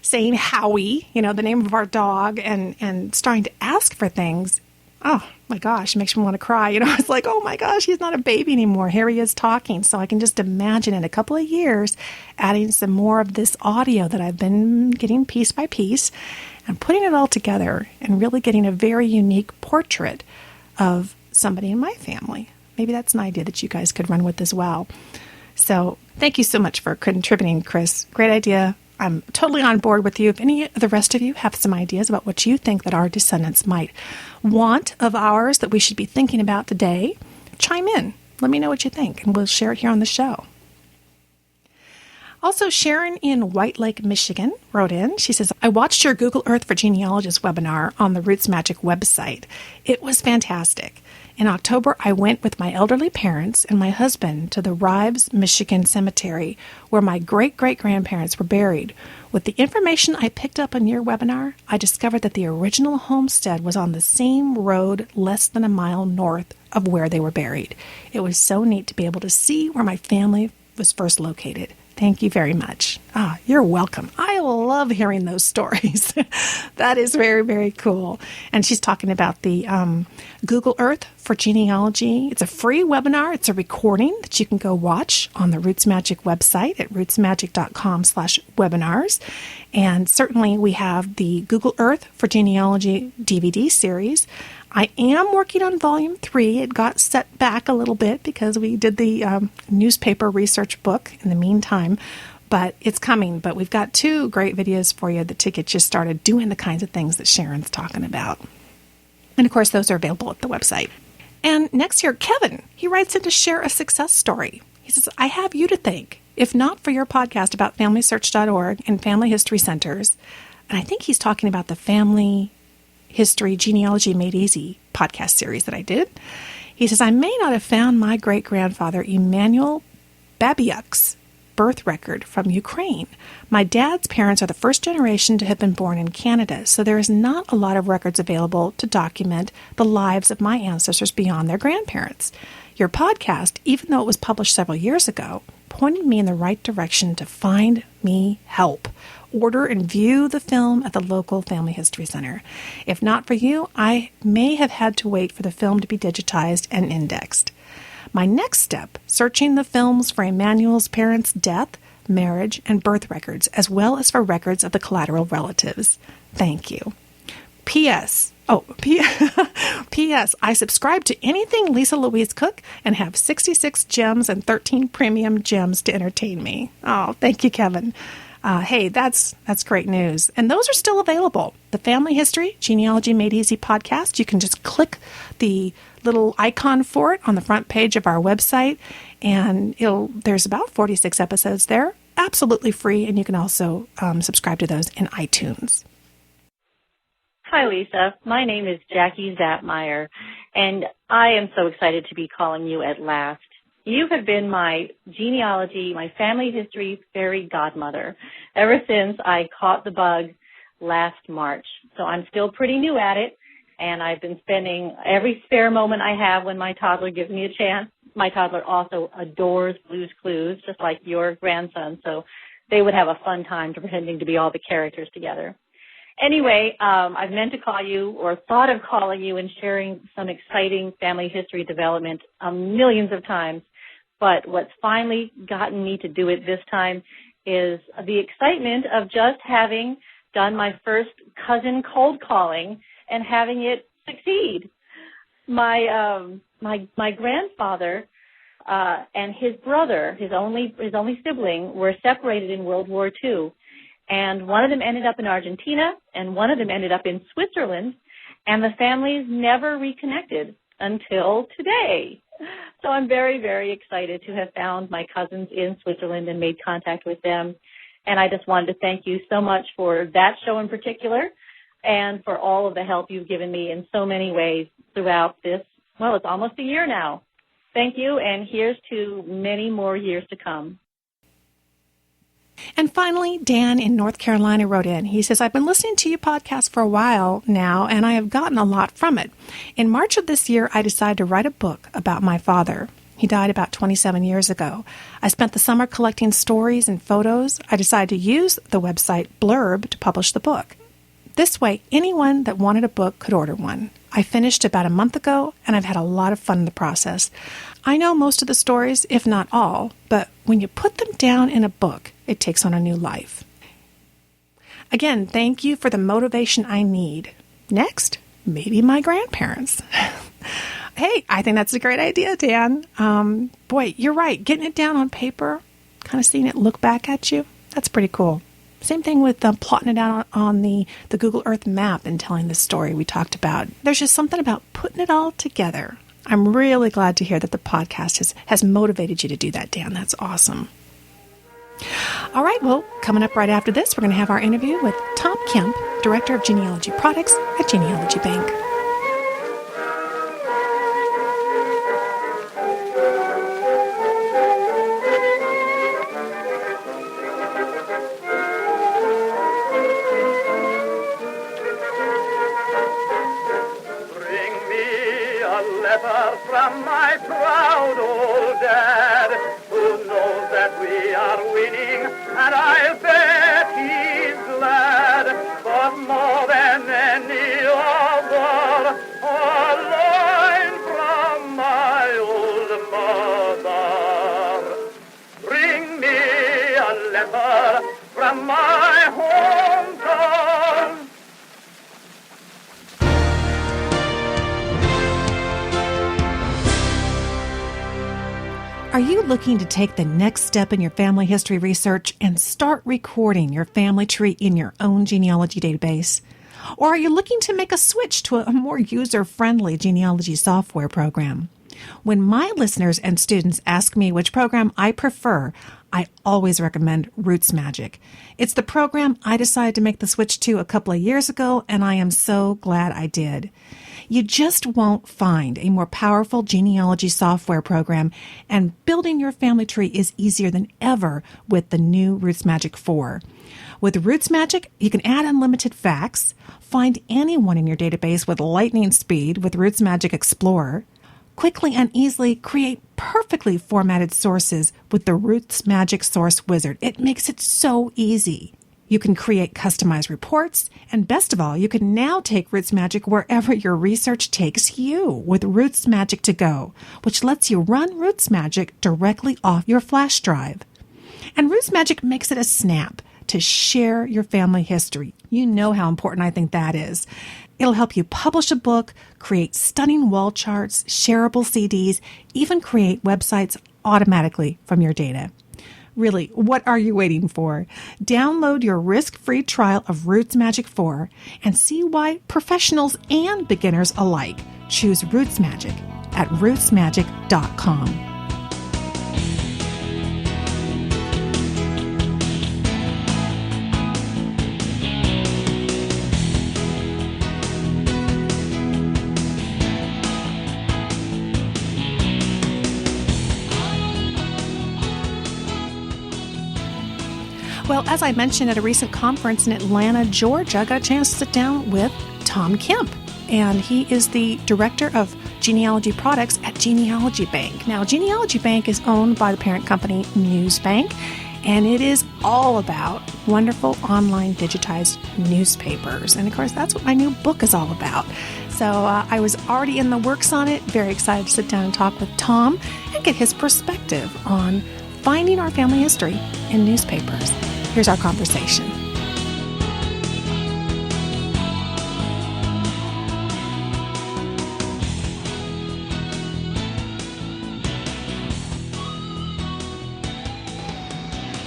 Speaker 1: saying Howie, the name of our dog, and starting to ask for things. Oh my gosh, it makes me want to cry. It's like, oh my gosh, he's not a baby anymore. Here he is talking. So I can just imagine in a couple of years adding some more of this audio that I've been getting piece by piece and putting it all together and really getting a very unique portrait of somebody in my family. Maybe that's an idea that you guys could run with as well. So thank you so much for contributing, Chris. Great idea. I'm totally on board with you. If any of the rest of you have some ideas about what you think that our descendants might want of ours that we should be thinking about today, chime in. Let me know what you think, and we'll share it here on the show. Also, Sharon in White Lake, Michigan wrote in. She says, I watched your Google Earth for Genealogists webinar on the Roots Magic website. It was fantastic. In October, I went with my elderly parents and my husband to the Rives, Michigan cemetery, where my great-great-grandparents were buried. With the information I picked up on your webinar, I discovered that the original homestead was on the same road less than a mile north of where they were buried. It was so neat to be able to see where my family was first located. Thank you very much. You're welcome. I love hearing those stories. That is very, very cool. And she's talking about the Google Earth for Genealogy. It's a free webinar. It's a recording that you can go watch on the Roots Magic website at rootsmagic.com/webinars. And certainly we have the Google Earth for Genealogy DVD series. I am working on Volume 3. It got set back a little bit because we did the newspaper research book in the meantime, but it's coming. But we've got 2 great videos for you to get you started doing the kinds of things that Sharon's talking about. And, of course, those are available at the website. And next here, Kevin, he writes in to share a success story. He says, I have you to thank, if not for your podcast about FamilySearch.org and Family History Centers. And I think he's talking about the Family History Genealogy Made Easy podcast series that I did. He says, I may not have found my great-grandfather Emanuel Babiuk's birth record from Ukraine. My dad's parents are the first generation to have been born in Canada, so there is not a lot of records available to document the lives of my ancestors beyond their grandparents. Your podcast, even though it was published several years ago, pointed me in the right direction to find me help. Order and view the film at the local Family History Center. If not for you, I may have had to wait for the film to be digitized and indexed. My next step, searching the films for Emmanuel's parents' death, marriage, and birth records, as well as for records of the collateral relatives. Thank you. P.S. P.S. I subscribe to anything Lisa Louise Cooke and have 66 gems and 13 premium gems to entertain me. Oh, thank you, Kevin. Hey, that's great news. And those are still available. The Family History Genealogy Made Easy podcast, you can just click the little icon for it on the front page of our website, and there's about 46 episodes there, absolutely free, and you can also subscribe to those in iTunes.
Speaker 3: Hi, Lisa. My name is Jackie Zappmeyer, and I am so excited to be calling you at last. You have been my genealogy, my family history fairy godmother ever since I caught the bug last March. So I'm still pretty new at it, and I've been spending every spare moment I have when my toddler gives me a chance. My toddler also adores Blue's Clues, just like your grandson, so they would have a fun time pretending to be all the characters together. Anyway, I've meant to call you or thought of calling you and sharing some exciting family history development millions of times. But what's finally gotten me to do it this time is the excitement of just having done my first cousin cold calling and having it succeed. My grandfather and his brother, his only sibling, were separated in World War II. And one of them ended up in Argentina, and one of them ended up in Switzerland, and the families never reconnected until today. So I'm very, very excited to have found my cousins in Switzerland and made contact with them. And I just wanted to thank you so much for that show in particular and for all of the help you've given me in so many ways throughout this, well, it's almost a year now. Thank you, and here's to many more years to come.
Speaker 1: And finally, Dan in North Carolina wrote in. He says, I've been listening to your podcast for a while now, and I have gotten a lot from it. In March of this year, I decided to write a book about my father. He died about 27 years ago. I spent the summer collecting stories and photos. I decided to use the website Blurb to publish the book. This way, anyone that wanted a book could order one. I finished about a month ago, and I've had a lot of fun in the process. I know most of the stories, if not all, but when you put them down in a book, it takes on a new life. Again, thank you for the motivation I need. Next, maybe my grandparents. Hey, I think that's a great idea, Dan. Boy, you're right. Getting it down on paper, kind of seeing it look back at you, that's pretty cool. Same thing with plotting it out on the Google Earth map and telling the story we talked about. There's just something about putting it all together. I'm really glad to hear that the podcast has motivated you to do that, Dan. That's awesome. All right, well, coming up right after this, we're going to have our interview with Tom Kemp, Director of Genealogy Products at Genealogy Bank.
Speaker 2: From my proud old dad, who knows that we are winning, and I'll bet he's glad. But more than any other, a line from my old mother. Bring me a letter from my hometown.
Speaker 1: Are you looking to take the next step in your family history research and start recording your family tree in your own genealogy database? Or are you looking to make a switch to a more user-friendly genealogy software program? When my listeners and students ask me which program I prefer, I always recommend RootsMagic. It's the program I decided to make the switch to a couple of years ago, and I am so glad I did. You just won't find a more powerful genealogy software program, and building your family tree is easier than ever with the new RootsMagic 4. With RootsMagic, you can add unlimited facts, find anyone in your database with lightning speed with RootsMagic Explorer, quickly and easily create perfectly formatted sources with the RootsMagic Source Wizard. It makes it so easy. You can create customized reports, and best of all, you can now take RootsMagic wherever your research takes you with RootsMagic to Go, which lets you run RootsMagic directly off your flash drive. And RootsMagic makes it a snap to share your family history. You know how important I think that is. It'll help you publish a book, create stunning wall charts, shareable CDs, even create websites automatically from your data. Really, what are you waiting for? Download your risk-free trial of RootsMagic 4 and see why professionals and beginners alike choose RootsMagic at rootsmagic.com. Well, as I mentioned at a recent conference in Atlanta, Georgia, I got a chance to sit down with Tom Kemp, and he is the Director of Genealogy Products at Genealogy Bank. Now, Genealogy Bank is owned by the parent company Newsbank, and it is all about wonderful online digitized newspapers. And, of course, that's what my new book is all about. So I was already in the works on it, very excited to sit down and talk with Tom and get his perspective on finding our family history in newspapers. Here's our conversation.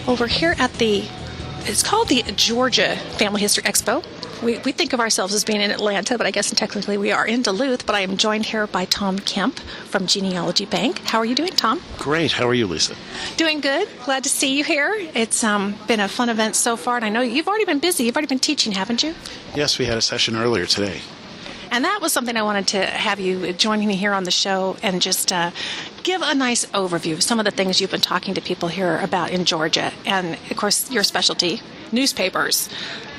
Speaker 1: Well, we're here at it's called the Georgia Family History Expo. We think of ourselves as being in Atlanta, but I guess technically we are in Duluth. But I am joined here by Tom Kemp from Genealogy Bank. How are you doing, Tom?
Speaker 4: Great. How are you, Lisa?
Speaker 1: Doing good. Glad to see you here. It's been a fun event so far, and I know you've already been busy. You've already been teaching, haven't you?
Speaker 4: Yes, we had a session earlier today.
Speaker 1: And that was something I wanted to have you joining me here on the show and just give a nice overview of some of the things you've been talking to people here about in Georgia. And, of course, your specialty, newspapers.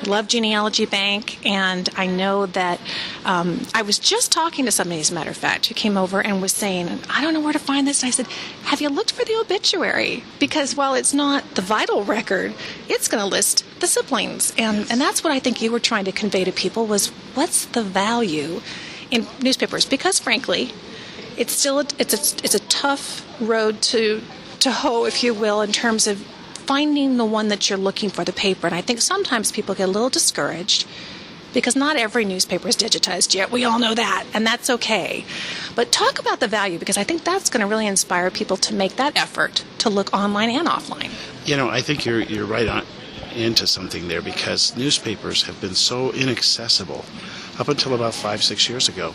Speaker 1: I love Genealogy Bank, and I know that I was just talking to somebody, as a matter of fact, who came over and was saying, I don't know where to find this. And I said, have you looked for the obituary? Because while it's not the vital record, it's going to list the siblings. And that's what I think you were trying to convey to people was what's the value in newspapers? Because, frankly, it's still it's a tough road to hoe, if you will, in terms of finding the one that you're looking for, the paper. And I think sometimes people get a little discouraged because not every newspaper is digitized yet. We all know that, and that's okay. But talk about the value, because I think that's going to really inspire people to make that effort to look online and offline.
Speaker 4: You know, I think you're right into something there, because newspapers have been so inaccessible up until about 5-6 years ago.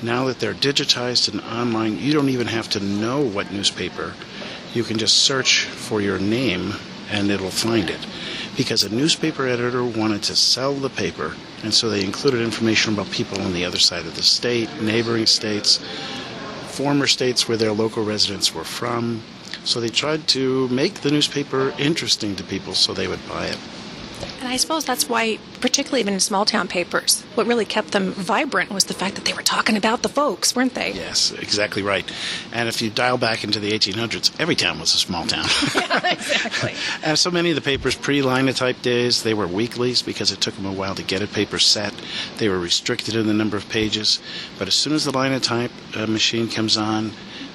Speaker 4: Now that they're digitized and online, you don't even have to know what newspaper. You can just search for your name and it'll find it. Because a newspaper editor wanted to sell the paper, and so they included information about people on the other side of the state, neighboring states, former states where their local residents were from. So they tried to make the newspaper interesting to people so they would buy it.
Speaker 1: And I suppose that's why, particularly even in small town papers, what really kept them vibrant was the fact that they were talking about the folks, weren't they?
Speaker 4: Yes, exactly right. And if you dial back into the 1800s, every town was a small town.
Speaker 1: Yeah, exactly.
Speaker 4: And so many of the papers pre-linotype days, they were weeklies because it took them a while to get a paper set. They were restricted in the number of pages. But as soon as the linotype machine comes on,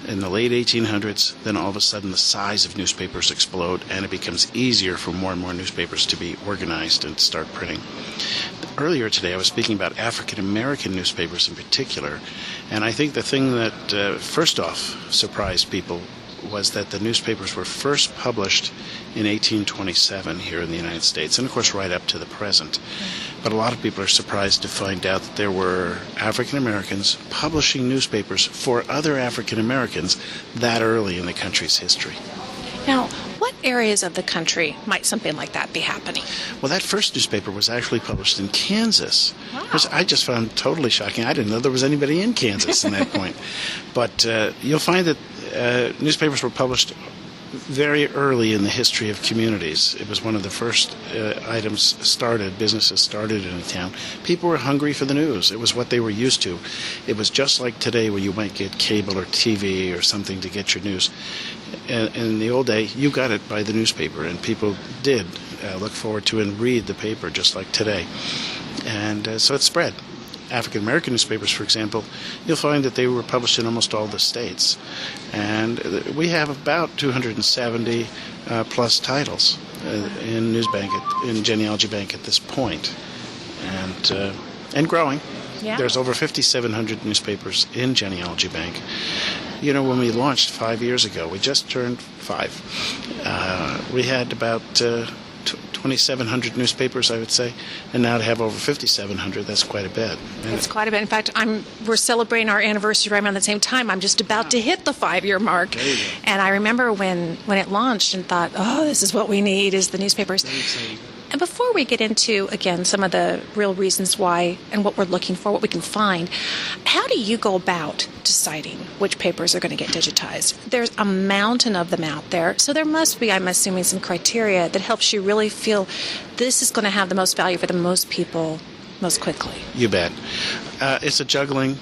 Speaker 4: in the late 1800s, then all of a sudden the size of newspapers explode, and it becomes easier for more and more newspapers to be organized and start printing. Earlier today, I was speaking about African American newspapers in particular, and I think the thing that first off surprised people was that the newspapers were first published in 1827 here in the United States, and of course right up to the present. But a lot of people are surprised to find out that there were African Americans publishing newspapers for other African Americans that early in the country's history.
Speaker 1: Now, what areas of the country might something like that be happening?
Speaker 4: Well, that first newspaper was actually published in Kansas,
Speaker 1: Wow.
Speaker 4: which I just found totally shocking. I didn't know there was anybody in Kansas in that point. But you'll find that newspapers were published very early in the history of communities. It was one of the first businesses started in a town. People were hungry for the news. It was what they were used to. It was just like today where you might get cable or TV or something to get your news. In the old day, you got it by the newspaper, and people did look forward to and read the paper just like today. And so it spread. African American newspapers, for example, you'll find that they were published in almost all the states. And we have about 270 plus titles in in Genealogy Bank at this point. And growing.
Speaker 1: Yeah.
Speaker 4: There's over 5,700 newspapers in Genealogy Bank. You know, when we launched 5 years ago, we just turned 5. We had about 2,700 newspapers, I would say, and now to have over 5,700, that's quite a bit.
Speaker 1: It's quite a bit. In fact, we're celebrating our anniversary right around the same time. I'm just about to hit the 5-year mark.
Speaker 4: There you go.
Speaker 1: And I remember when it launched and thought, oh, this is what we need, is the newspapers. And before we get into, again, some of the real reasons why and what we're looking for, what we can find, how do you go about deciding which papers are going to get digitized? There's a mountain of them out there, so there must be, I'm assuming, some criteria that helps you really feel this is going to have the most value for the most people most quickly.
Speaker 4: You bet. It's a juggling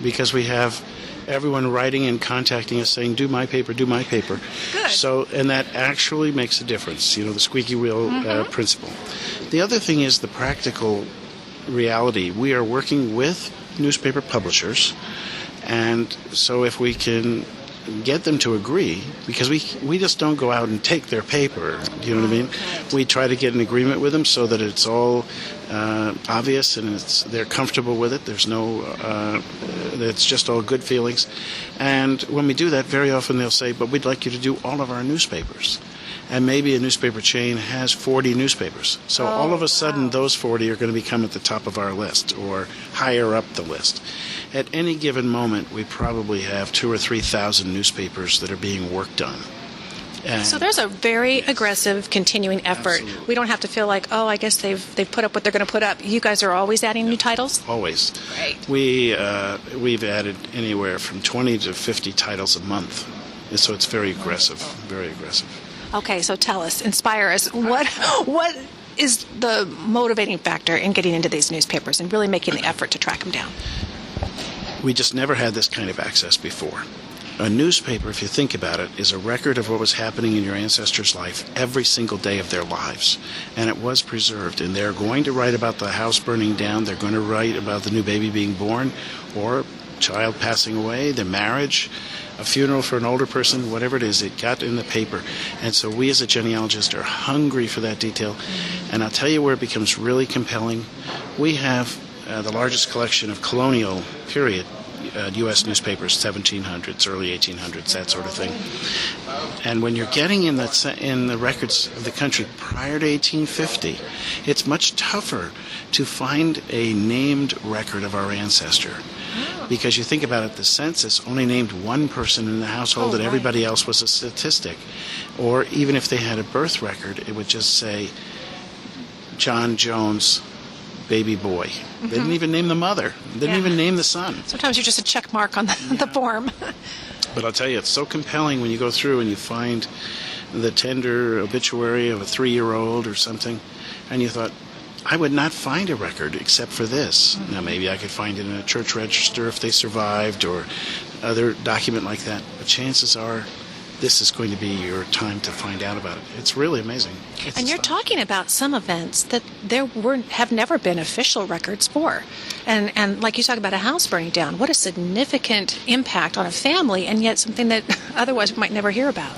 Speaker 4: because we have everyone writing and contacting us saying, do my paper, do my paper.
Speaker 1: Good.
Speaker 4: So, and that actually makes a difference, the squeaky wheel principle. The other thing is the practical reality. We are working with newspaper publishers, and so if we can get them to agree, because we just don't go out and take their paper, do you know what I mean? We try to get an agreement with them so that it's all obvious and they're comfortable with it. There's it's just all good feelings. And when we do that, very often they'll say, but we'd like you to do all of our newspapers. And maybe a newspaper chain has 40 newspapers. So all of a sudden, those 40 are going to become at the top of our list or higher up the list. At any given moment, we probably have 2,000 or 3,000 newspapers that are being worked on.
Speaker 1: So there's a very aggressive continuing effort.
Speaker 4: Absolutely.
Speaker 1: We don't have to feel like, oh, I guess they've put up what they're going to put up. You guys are always adding new titles?
Speaker 4: Always.
Speaker 1: Great.
Speaker 4: We've added anywhere from 20 to 50 titles a month. And so it's very aggressive, very aggressive.
Speaker 1: Okay, so tell us, inspire us. What is the motivating factor in getting into these newspapers and really making the effort to track them down?
Speaker 4: We just never had this kind of access before. A newspaper, if you think about it, is a record of what was happening in your ancestors' life every single day of their lives. And it was preserved. And they're going to write about the house burning down. They're going to write about the new baby being born or child passing away, the marriage, a funeral for an older person, whatever it is, it got in the paper. And so we as a genealogist are hungry for that detail. And I'll tell you where it becomes really compelling. We have the largest collection of colonial period U.S. newspapers, 1700s, early 1800s, that sort of thing. And when you're getting in the records of the country prior to 1850, it's much tougher to find a named record of our ancestor. Because you think about it, the census only named one person in the household and everybody else was a statistic. Or even if they had a birth record, it would just say John Jones, baby boy. They didn't even name the mother. They didn't even name the son.
Speaker 1: Sometimes you're just a check mark on the form.
Speaker 4: But I'll tell you, it's so compelling when you go through and you find the tender obituary of a 3-year-old or something, and you thought, I would not find a record except for this. Now, maybe I could find it in a church register if they survived or other document like that. But chances are this is going to be your time to find out about it. It's really amazing.
Speaker 1: And you're talking about some events that have never been official records for. And like you talk about a house burning down, what a significant impact on a family, and yet something that otherwise we might never hear about.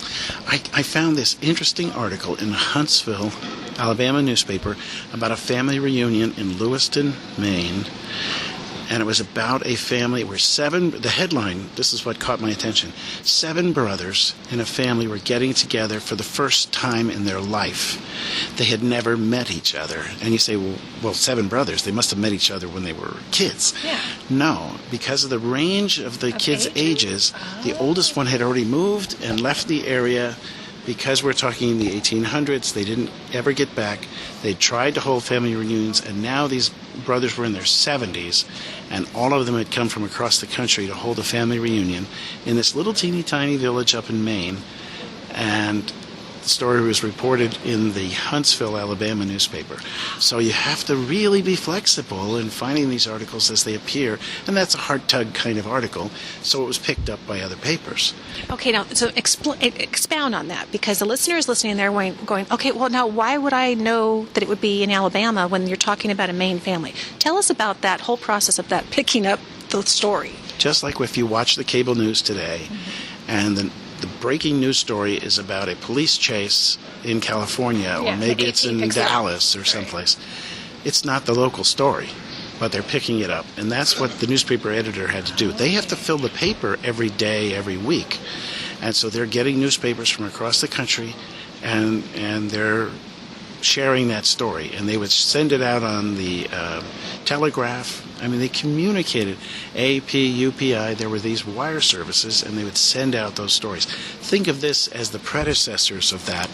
Speaker 4: I found this interesting article in the Huntsville, Alabama newspaper about a family reunion in Lewiston, Maine. And it was about a family where the headline, this is what caught my attention, 7 brothers in a family were getting together for the first time in their life. They had never met each other. And you say, well, 7 brothers, they must have met each other when they were kids.
Speaker 1: Yeah.
Speaker 4: No, because of the range of the kids' ages, the oldest one had already moved and left the area. Because we're talking in the 1800s, they didn't ever get back. They tried to hold family reunions, and now these brothers were in their 70s, and all of them had come from across the country to hold a family reunion in this little teeny tiny village up in Maine. And the story was reported in the Huntsville, Alabama newspaper. So you have to really be flexible in finding these articles as they appear, and that's a heart-tug kind of article, so it was picked up by other papers.
Speaker 1: Okay, now, so expound on that, because the listener is listening there going, okay, well, now why would I know that it would be in Alabama when you're talking about a Maine family? Tell us about that whole process of that picking up the story.
Speaker 4: Just like if you watch the cable news today, and the breaking news story is about a police chase in California, or maybe it's in Dallas or someplace. It's not the local story, but they're picking it up. And that's what the newspaper editor had to do. They have to fill the paper every day, every week. And so they're getting newspapers from across the country, and they're sharing that story. And they would send it out on the telegraph. I mean, they communicated. AP, UPI, there were these wire services, and they would send out those stories. Think of this as the predecessors of that.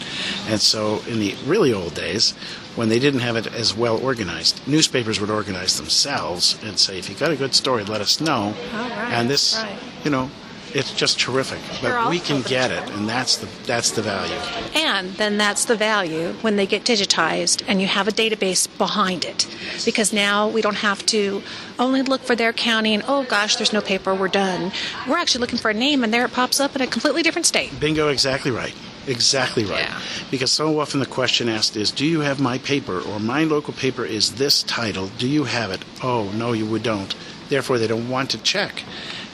Speaker 4: And so in the really old days, when they didn't have it as well organized, newspapers would organize themselves and say, if you got a good story, let us know. And this, it's just terrific. But we can get it, and that's the value.
Speaker 1: And then that's the value when they get digitized and you have a database behind it. Because now we don't have to only look for their county and, oh gosh, there's no paper, we're done. We're actually looking for a name, and there it pops up in a completely different state.
Speaker 4: Bingo, exactly right. Exactly right. Yeah. Because so often the question asked is, do you have my paper, or my local paper is this title, do you have it? Oh, no, you don't. Therefore, they don't want to check.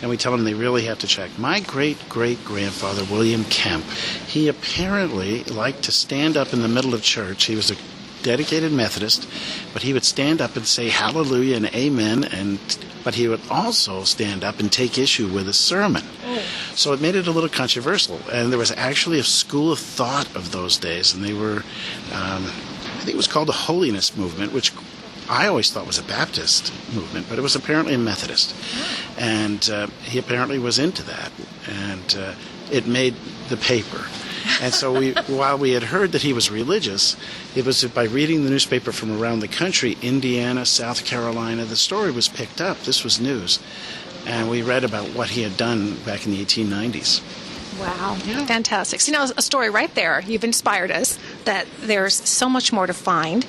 Speaker 4: And we tell them they really have to check. My great-great-grandfather, William Kemp, he apparently liked to stand up in the middle of church. He was a dedicated Methodist, but he would stand up and say hallelujah and amen, but he would also stand up and take issue with a sermon. So it made it a little controversial. And there was actually a school of thought of those days, and they were, I think it was called the Holiness Movement, which I always thought was a Baptist movement, but it was apparently a Methodist. And he apparently was into that, and it made the paper. And so while we had heard that he was religious, it was by reading the newspaper from around the country, Indiana, South Carolina, the story was picked up. This was news. And we read about what he had done back in the 1890s.
Speaker 1: Wow. Yeah. Fantastic. See, now a story right there. You've inspired us that there's so much more to find.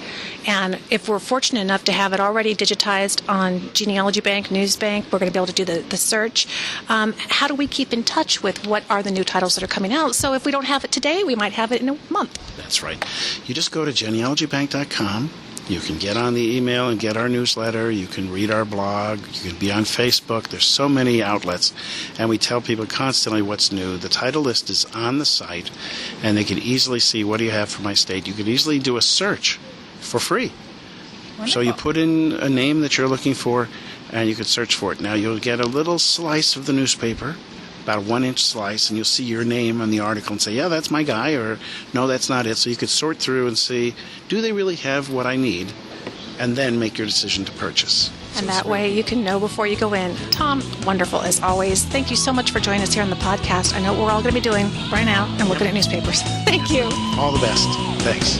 Speaker 1: And if we're fortunate enough to have it already digitized on Genealogy Bank, News Bank, we're going to be able to do the search. How do we keep in touch with what are the new titles that are coming out? So if we don't have it today, we might have it in a month.
Speaker 4: That's right. You just go to genealogybank.com. You can get on the email and get our newsletter. You can read our blog. You can be on Facebook. There's so many outlets. And we tell people constantly what's new. The title list is on the site, and they can easily see, what do you have for my state? You can easily do a search for free. Wonderful. So you put in a name that you're looking for, and you could search for it. Now you'll get a little slice of the newspaper, about a 1-inch slice, and you'll see your name on the article and say, yeah, that's my guy, or no, that's not it. So you could sort through and see, do they really have what I need? And then make your decision to purchase.
Speaker 1: And that way you can know before you go in. Tom, wonderful as always. Thank you so much for joining us here on the podcast. I know what we're all going to be doing right now and looking at newspapers. Thank you.
Speaker 4: All the best. Thanks.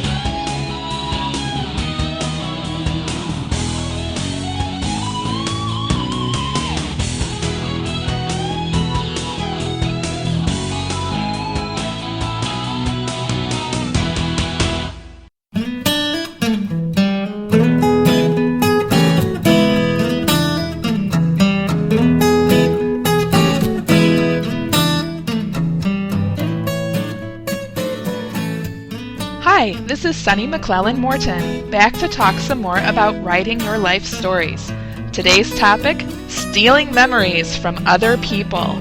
Speaker 5: Hi, this is Sunny McClellan Morton, back to talk some more about writing your life stories. Today's topic, stealing memories from other people.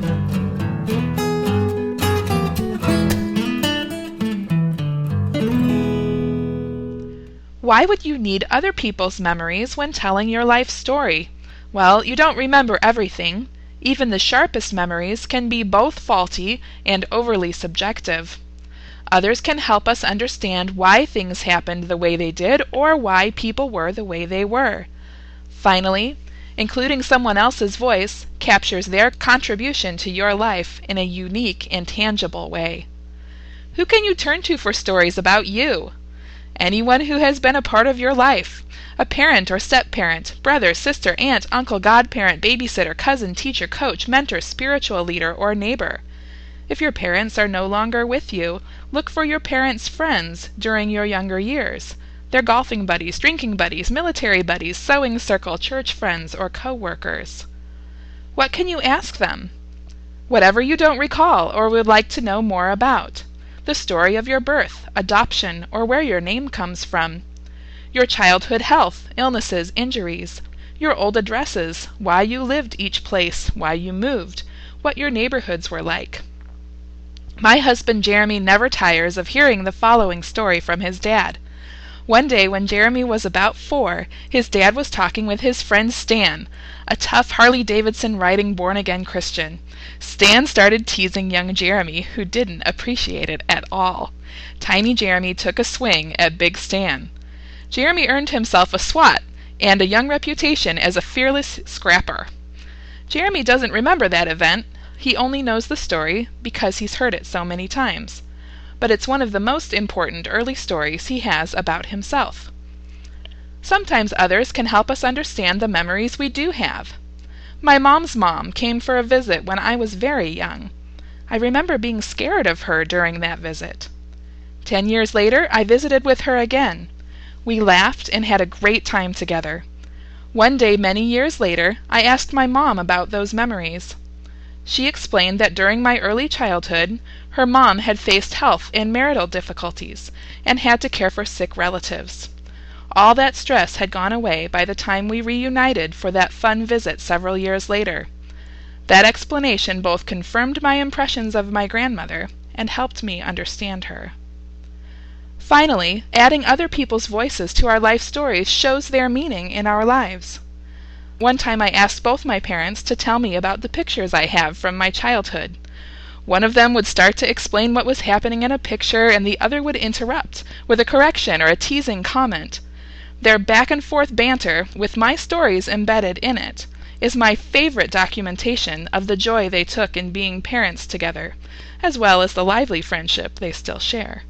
Speaker 5: Why would you need other people's memories when telling your life story? Well, you don't remember everything. Even the sharpest memories can be both faulty and overly subjective. Others can help us understand why things happened the way they did or why people were the way they were. Finally, including someone else's voice captures their contribution to your life in a unique and tangible way. Who can you turn to for stories about you? Anyone who has been a part of your life. A parent or step-parent, brother, sister, aunt, uncle, godparent, babysitter, cousin, teacher, coach, mentor, spiritual leader, or neighbor. If your parents are no longer with you, look for your parents' friends during your younger years. Their golfing buddies, drinking buddies, military buddies, sewing circle, church friends, or co-workers. What can you ask them? Whatever you don't recall or would like to know more about. The story of your birth, adoption, or where your name comes from. Your childhood health, illnesses, injuries. Your old addresses, why you lived each place, why you moved, what your neighborhoods were like. My husband Jeremy never tires of hearing the following story from his dad. One day when Jeremy was about 4, his dad was talking with his friend Stan, a tough Harley-Davidson riding born-again Christian. Stan started teasing young Jeremy, who didn't appreciate it at all. Tiny Jeremy took a swing at Big Stan. Jeremy earned himself a swat and a young reputation as a fearless scrapper. Jeremy doesn't remember that event. He only knows the story because he's heard it so many times. But it's one of the most important early stories he has about himself. Sometimes others can help us understand the memories we do have. My mom's mom came for a visit when I was very young. I remember being scared of her during that visit. 10 years later, I visited with her again. We laughed and had a great time together. One day many years later, I asked my mom about those memories. She explained that during my early childhood, her mom had faced health and marital difficulties and had to care for sick relatives. All that stress had gone away by the time we reunited for that fun visit several years later. That explanation both confirmed my impressions of my grandmother and helped me understand her. Finally, adding other people's voices to our life stories shows their meaning in our lives. One time I asked both my parents to tell me about the pictures I have from my childhood. One of them would start to explain what was happening in a picture, and the other would interrupt with a correction or a teasing comment. Their back-and-forth banter, with my stories embedded in it, is my favorite documentation of the joy they took in being parents together, as well as the lively friendship they still share.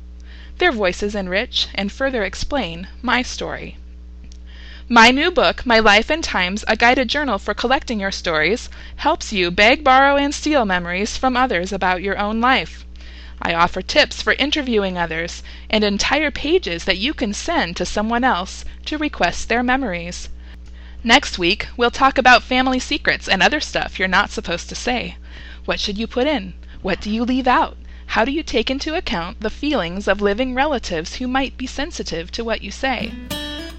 Speaker 5: Their voices enrich and further explain my story. My new book, My Life and Times, a guided journal for collecting your stories, helps you beg, borrow, and steal memories from others about your own life. I offer tips for interviewing others and entire pages that you can send to someone else to request their memories. Next week, we'll talk about family secrets and other stuff you're not supposed to say. What should you put in? What do you leave out? How do you take into account the feelings of living relatives who might be sensitive to what you say?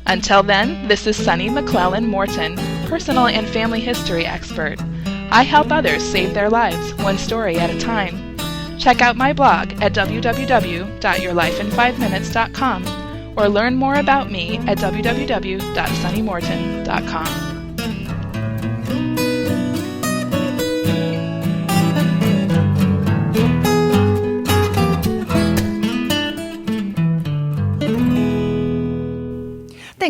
Speaker 5: Until then, this is Sunny McClellan Morton, personal and family history expert. I help others save their lives, one story at a time. Check out my blog at www.yourlifeinfiveminutes.com or learn more about me at www.sunnymorton.com.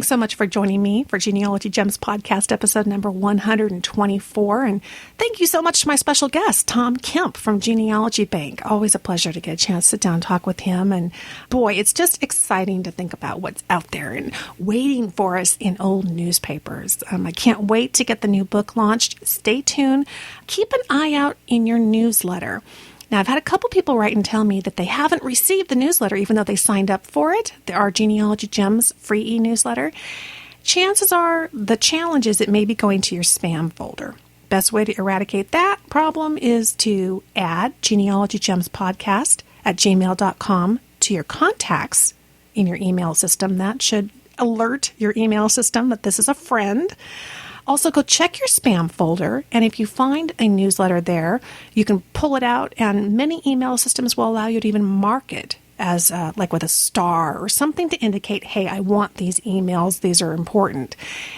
Speaker 1: Thanks so much for joining me for Genealogy Gems podcast episode number 124. And thank you so much to my special guest, Tom Kemp from Genealogy Bank. Always a pleasure to get a chance to sit down and talk with him. And boy, it's just exciting to think about what's out there and waiting for us in old newspapers. I can't wait to get the new book launched. Stay tuned. Keep an eye out in your newsletter. Now, I've had a couple people write and tell me that they haven't received the newsletter even though they signed up for it. Our Genealogy Gems free e-newsletter. Chances are the challenge is it may be going to your spam folder. Best way to eradicate that problem is to add Genealogy Gems podcast at gmail.com to your contacts in your email system. That should alert your email system that this is a friend. Also, go check your spam folder, and if you find a newsletter there, you can pull it out, and many email systems will allow you to even mark it as like with a star or something to indicate, hey, I want these emails, these are important.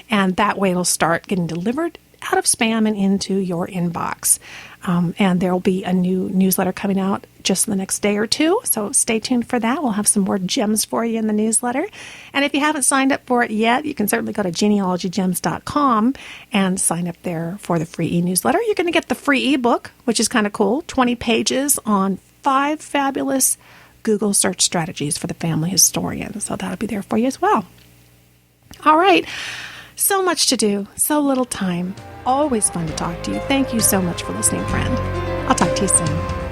Speaker 1: And that way it'll start getting delivered out of spam and into your inbox. And there will be a new newsletter coming out just in the next day or two. So stay tuned for that. We'll have some more gems for you in the newsletter. And if you haven't signed up for it yet, you can certainly go to genealogygems.com and sign up there for the free e-newsletter. You're going to get the free ebook, which is kind of cool, 20 pages on 5 fabulous Google search strategies for the family historian. So that'll be there for you as well. All right. So much to do, so little time. Always fun to talk to you. Thank you so much for listening, friend. I'll talk to you soon.